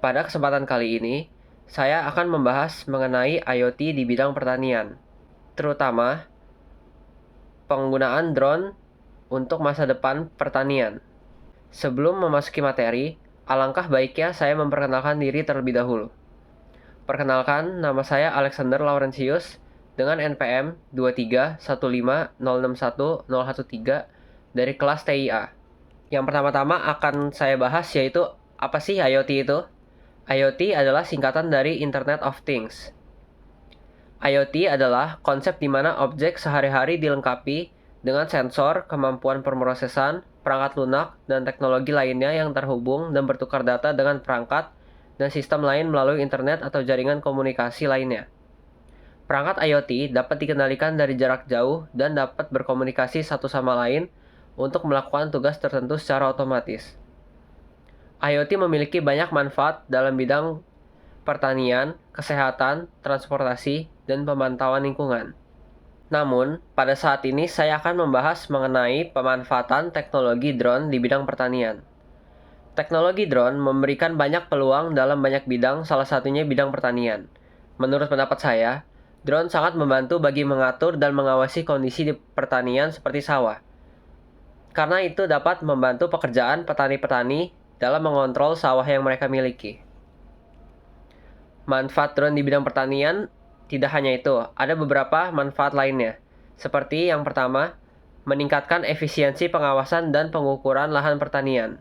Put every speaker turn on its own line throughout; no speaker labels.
Pada kesempatan kali ini, saya akan membahas mengenai IoT di bidang pertanian, terutama penggunaan drone untuk masa depan pertanian. Sebelum memasuki materi, alangkah baiknya saya memperkenalkan diri terlebih dahulu. Perkenalkan, nama saya Alexander Laurentius dengan NPM 23150610113 dari kelas TIA. Yang pertama-tama akan saya bahas yaitu apa sih IoT itu? IoT adalah singkatan dari Internet of Things. IoT adalah konsep di mana objek sehari-hari dilengkapi dengan sensor, kemampuan pemrosesan, perangkat lunak, dan teknologi lainnya yang terhubung dan bertukar data dengan perangkat dan sistem lain melalui internet atau jaringan komunikasi lainnya. Perangkat IoT dapat dikendalikan dari jarak jauh dan dapat berkomunikasi satu sama lain untuk melakukan tugas tertentu secara otomatis. IoT memiliki banyak manfaat dalam bidang pertanian, kesehatan, transportasi, dan pemantauan lingkungan. Namun, pada saat ini saya akan membahas mengenai pemanfaatan teknologi drone di bidang pertanian. Teknologi drone memberikan banyak peluang dalam banyak bidang, salah satunya bidang pertanian. Menurut pendapat saya, drone sangat membantu bagi mengatur dan mengawasi kondisi di pertanian seperti sawah. Karena itu dapat membantu pekerjaan petani-petani dalam mengontrol sawah yang mereka miliki. Manfaat drone di bidang pertanian tidak hanya itu, ada beberapa manfaat lainnya. Seperti yang pertama, meningkatkan efisiensi pengawasan dan pengukuran lahan pertanian.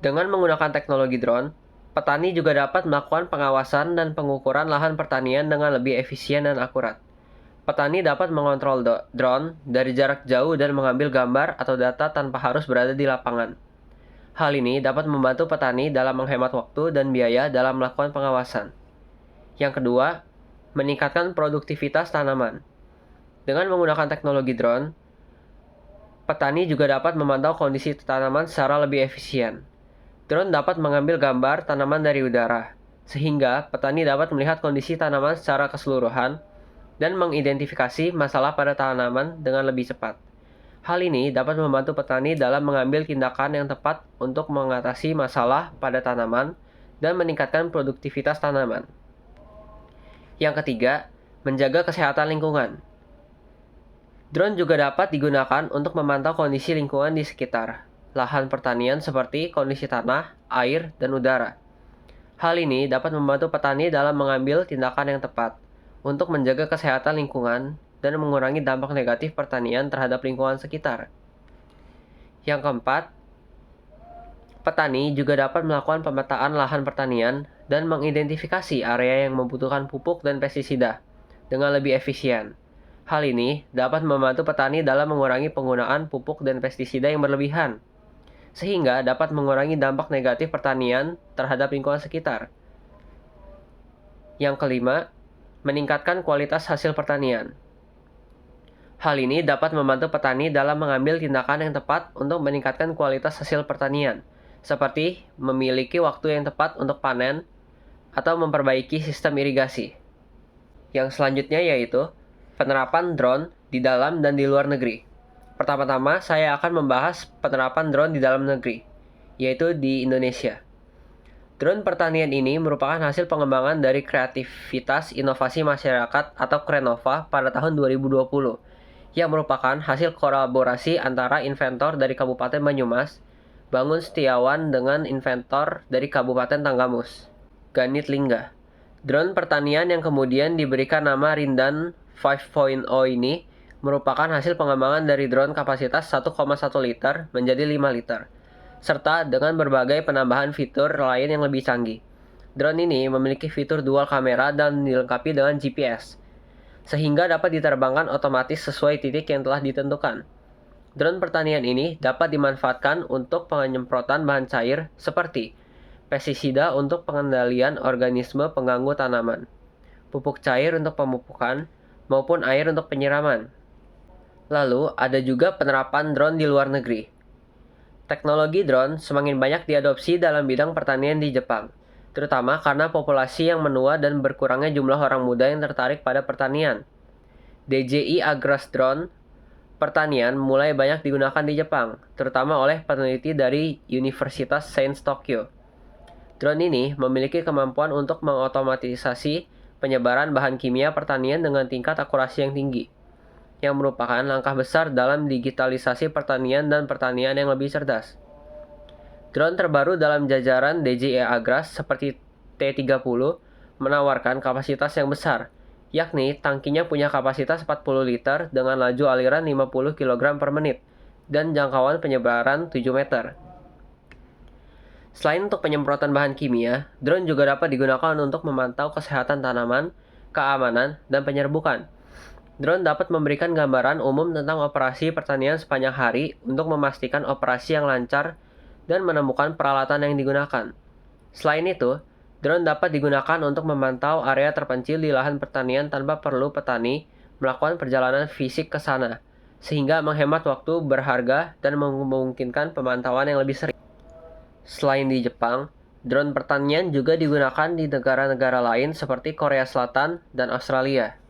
Dengan menggunakan teknologi drone, petani juga dapat melakukan pengawasan dan pengukuran lahan pertanian dengan lebih efisien dan akurat. Petani dapat mengontrol drone dari jarak jauh dan mengambil gambar atau data tanpa harus berada di lapangan. Hal ini dapat membantu petani dalam menghemat waktu dan biaya dalam melakukan pengawasan. Yang kedua, meningkatkan produktivitas tanaman. Dengan menggunakan teknologi drone, petani juga dapat memantau kondisi tanaman secara lebih efisien. Drone dapat mengambil gambar tanaman dari udara, sehingga petani dapat melihat kondisi tanaman secara keseluruhan dan mengidentifikasi masalah pada tanaman dengan lebih cepat. Hal ini dapat membantu petani dalam mengambil tindakan yang tepat untuk mengatasi masalah pada tanaman dan meningkatkan produktivitas tanaman. Yang ketiga, menjaga kesehatan lingkungan. Drone juga dapat digunakan untuk memantau kondisi lingkungan di sekitar lahan pertanian seperti kondisi tanah, air, dan udara. Hal ini dapat membantu petani dalam mengambil tindakan yang tepat untuk menjaga kesehatan lingkungan dan mengurangi dampak negatif pertanian terhadap lingkungan sekitar. Yang keempat, petani juga dapat melakukan pemetaan lahan pertanian dan mengidentifikasi area yang membutuhkan pupuk dan pestisida dengan lebih efisien. Hal ini dapat membantu petani dalam mengurangi penggunaan pupuk dan pestisida yang berlebihan, sehingga dapat mengurangi dampak negatif pertanian terhadap lingkungan sekitar. Yang kelima, meningkatkan kualitas hasil pertanian. Hal ini dapat membantu petani dalam mengambil tindakan yang tepat untuk meningkatkan kualitas hasil pertanian, seperti memiliki waktu yang tepat untuk panen atau memperbaiki sistem irigasi. Yang selanjutnya yaitu penerapan drone di dalam dan di luar negeri. Pertama-tama, saya akan membahas penerapan drone di dalam negeri, yaitu di Indonesia. Drone pertanian ini merupakan hasil pengembangan dari kreativitas inovasi masyarakat atau Krenova pada tahun 2020, yang merupakan hasil kolaborasi antara inventor dari Kabupaten Banyumas, Bangun Setiawan dengan inventor dari Kabupaten Tanggamus, Ganit Lingga. Drone pertanian yang kemudian diberikan nama Rindan 5.0 ini merupakan hasil pengembangan dari drone kapasitas 1,1 liter menjadi 5 liter, serta dengan berbagai penambahan fitur lain yang lebih canggih. Drone ini memiliki fitur dual kamera dan dilengkapi dengan GPS, sehingga dapat diterbangkan otomatis sesuai titik yang telah ditentukan. Drone pertanian ini dapat dimanfaatkan untuk penyemprotan bahan cair seperti pestisida untuk pengendalian organisme pengganggu tanaman, pupuk cair untuk pemupukan, maupun air untuk penyiraman. Lalu, ada juga penerapan drone di luar negeri. Teknologi drone semakin banyak diadopsi dalam bidang pertanian di Jepang, terutama karena populasi yang menua dan berkurangnya jumlah orang muda yang tertarik pada pertanian. DJI Agras Drone pertanian mulai banyak digunakan di Jepang, terutama oleh peneliti dari Universitas Sains Tokyo. Drone ini memiliki kemampuan untuk mengotomatisasi penyebaran bahan kimia pertanian dengan tingkat akurasi yang tinggi, yang merupakan langkah besar dalam digitalisasi pertanian dan pertanian yang lebih cerdas. Drone terbaru dalam jajaran DJI Agras seperti T30 menawarkan kapasitas yang besar, yakni tangkinya punya kapasitas 40 liter dengan laju aliran 50 kg per menit dan jangkauan penyebaran 7 meter. Selain untuk penyemprotan bahan kimia, drone juga dapat digunakan untuk memantau kesehatan tanaman, keamanan, dan penyerbukan. Drone dapat memberikan gambaran umum tentang operasi pertanian sepanjang hari untuk memastikan operasi yang lancar dan menemukan peralatan yang digunakan. Selain itu, drone dapat digunakan untuk memantau area terpencil di lahan pertanian tanpa perlu petani melakukan perjalanan fisik ke sana, sehingga menghemat waktu berharga dan memungkinkan pemantauan yang lebih sering. Selain di Jepang, drone pertanian juga digunakan di negara-negara lain seperti Korea Selatan dan Australia.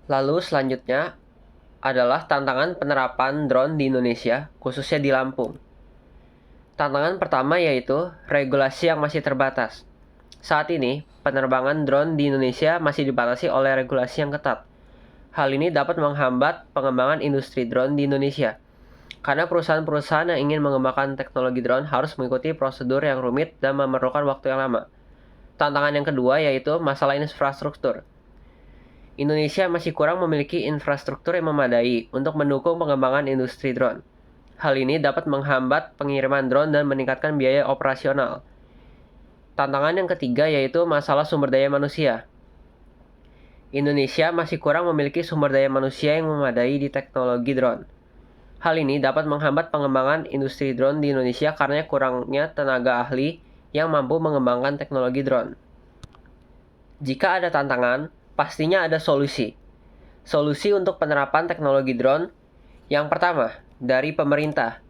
Lalu selanjutnya adalah tantangan penerapan drone di Indonesia, khususnya di Lampung. Tantangan pertama yaitu regulasi yang masih terbatas. Saat ini, penerbangan drone di Indonesia masih dibatasi oleh regulasi yang ketat. Hal ini dapat menghambat pengembangan industri drone di Indonesia, karena perusahaan-perusahaan yang ingin mengembangkan teknologi drone harus mengikuti prosedur yang rumit dan memerlukan waktu yang lama. Tantangan yang kedua yaitu masalah infrastruktur. Indonesia masih kurang memiliki infrastruktur yang memadai untuk mendukung pengembangan industri drone. Hal ini dapat menghambat pengiriman drone dan meningkatkan biaya operasional. Tantangan yang ketiga yaitu masalah sumber daya manusia. Indonesia masih kurang memiliki sumber daya manusia yang memadai di teknologi drone. Hal ini dapat menghambat pengembangan industri drone di Indonesia karena kurangnya tenaga ahli yang mampu mengembangkan teknologi drone. Jika ada tantangan, pastinya ada solusi. Solusi untuk penerapan teknologi drone yang pertama, dari pemerintah.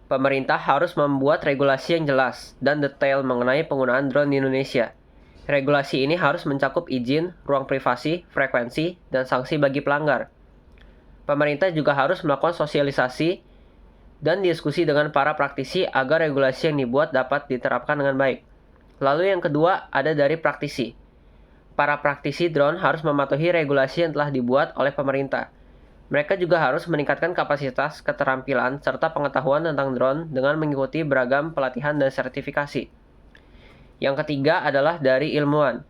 Pemerintah harus membuat regulasi yang jelas dan detail mengenai penggunaan drone di Indonesia. Regulasi ini harus mencakup izin, ruang privasi, frekuensi, dan sanksi bagi pelanggar. Pemerintah juga harus melakukan sosialisasi dan diskusi dengan para praktisi agar regulasi yang dibuat dapat diterapkan dengan baik. Lalu yang kedua ada dari praktisi. Para praktisi drone harus mematuhi regulasi yang telah dibuat oleh pemerintah. Mereka juga harus meningkatkan kapasitas, keterampilan, serta pengetahuan tentang drone dengan mengikuti beragam pelatihan dan sertifikasi. Yang ketiga adalah dari ilmuwan.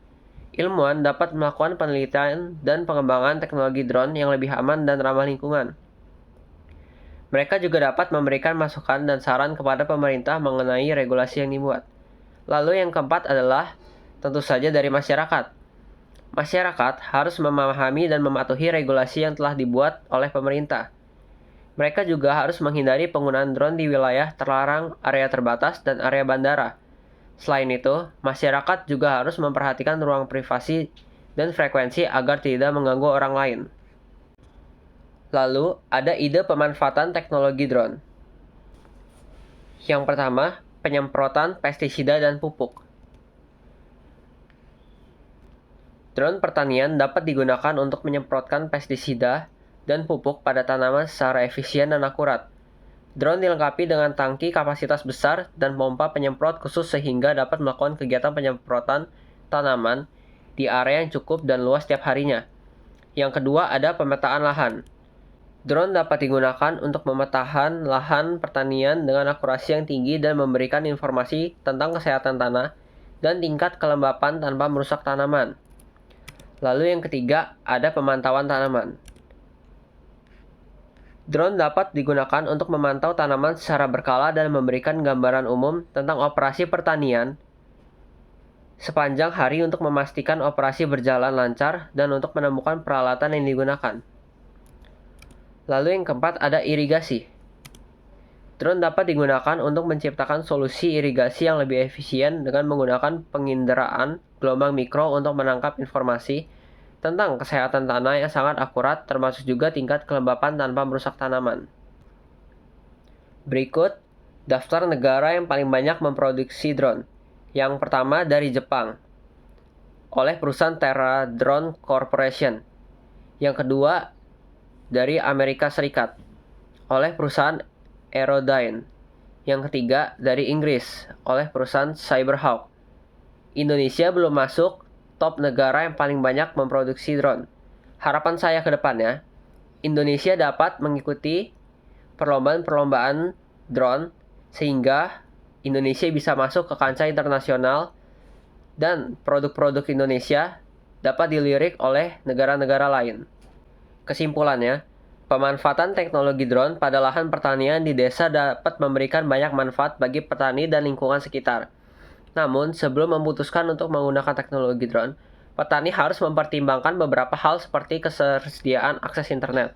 Ilmuwan dapat melakukan penelitian dan pengembangan teknologi drone yang lebih aman dan ramah lingkungan. Mereka juga dapat memberikan masukan dan saran kepada pemerintah mengenai regulasi yang dibuat. Lalu yang keempat adalah tentu saja dari masyarakat. Masyarakat harus memahami dan mematuhi regulasi yang telah dibuat oleh pemerintah. Mereka juga harus menghindari penggunaan drone di wilayah terlarang, area terbatas, dan area bandara. Selain itu, masyarakat juga harus memperhatikan ruang privasi dan frekuensi agar tidak mengganggu orang lain. Lalu, ada ide pemanfaatan teknologi drone. Yang pertama, penyemprotan pestisida dan pupuk. Drone pertanian dapat digunakan untuk menyemprotkan pestisida dan pupuk pada tanaman secara efisien dan akurat. Drone dilengkapi dengan tangki kapasitas besar dan pompa penyemprot khusus sehingga dapat melakukan kegiatan penyemprotan tanaman di area yang cukup dan luas setiap harinya. Yang kedua ada pemetaan lahan. Drone dapat digunakan untuk memetakan lahan pertanian dengan akurasi yang tinggi dan memberikan informasi tentang kesehatan tanah dan tingkat kelembapan tanpa merusak tanaman. Lalu yang ketiga, ada pemantauan tanaman. Drone dapat digunakan untuk memantau tanaman secara berkala dan memberikan gambaran umum tentang operasi pertanian sepanjang hari untuk memastikan operasi berjalan lancar dan untuk menemukan peralatan yang digunakan. Lalu yang keempat, ada irigasi. Drone dapat digunakan untuk menciptakan solusi irigasi yang lebih efisien dengan menggunakan penginderaan gelombang mikro untuk menangkap informasi tentang kesehatan tanah yang sangat akurat, termasuk juga tingkat kelembapan tanpa merusak tanaman. Berikut, daftar negara yang paling banyak memproduksi drone. Yang pertama dari Jepang, oleh perusahaan Terra Drone Corporation. Yang kedua dari Amerika Serikat, oleh perusahaan Aerodyne. Yang ketiga, dari Inggris, oleh perusahaan Cyberhawk. Indonesia belum masuk top negara yang paling banyak memproduksi drone. Harapan saya ke depannya, Indonesia dapat mengikuti perlombaan-perlombaan drone sehingga Indonesia bisa masuk ke kancah internasional dan produk-produk Indonesia dapat dilirik oleh negara-negara lain. Kesimpulannya, pemanfaatan teknologi drone pada lahan pertanian di desa dapat memberikan banyak manfaat bagi petani dan lingkungan sekitar. Namun, sebelum memutuskan untuk menggunakan teknologi drone, petani harus mempertimbangkan beberapa hal seperti ketersediaan akses internet,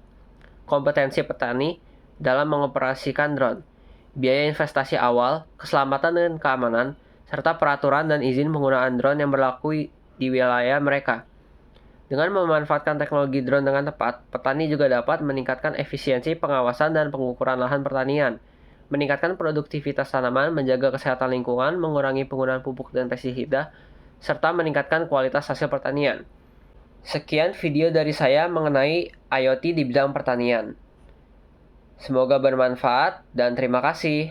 kompetensi petani dalam mengoperasikan drone, biaya investasi awal, keselamatan dan keamanan, serta peraturan dan izin penggunaan drone yang berlaku di wilayah mereka. Dengan memanfaatkan teknologi drone dengan tepat, petani juga dapat meningkatkan efisiensi pengawasan dan pengukuran lahan pertanian, meningkatkan produktivitas tanaman, menjaga kesehatan lingkungan, mengurangi penggunaan pupuk dan pestisida, serta meningkatkan kualitas hasil pertanian. Sekian video dari saya mengenai IoT di bidang pertanian. Semoga bermanfaat dan terima kasih.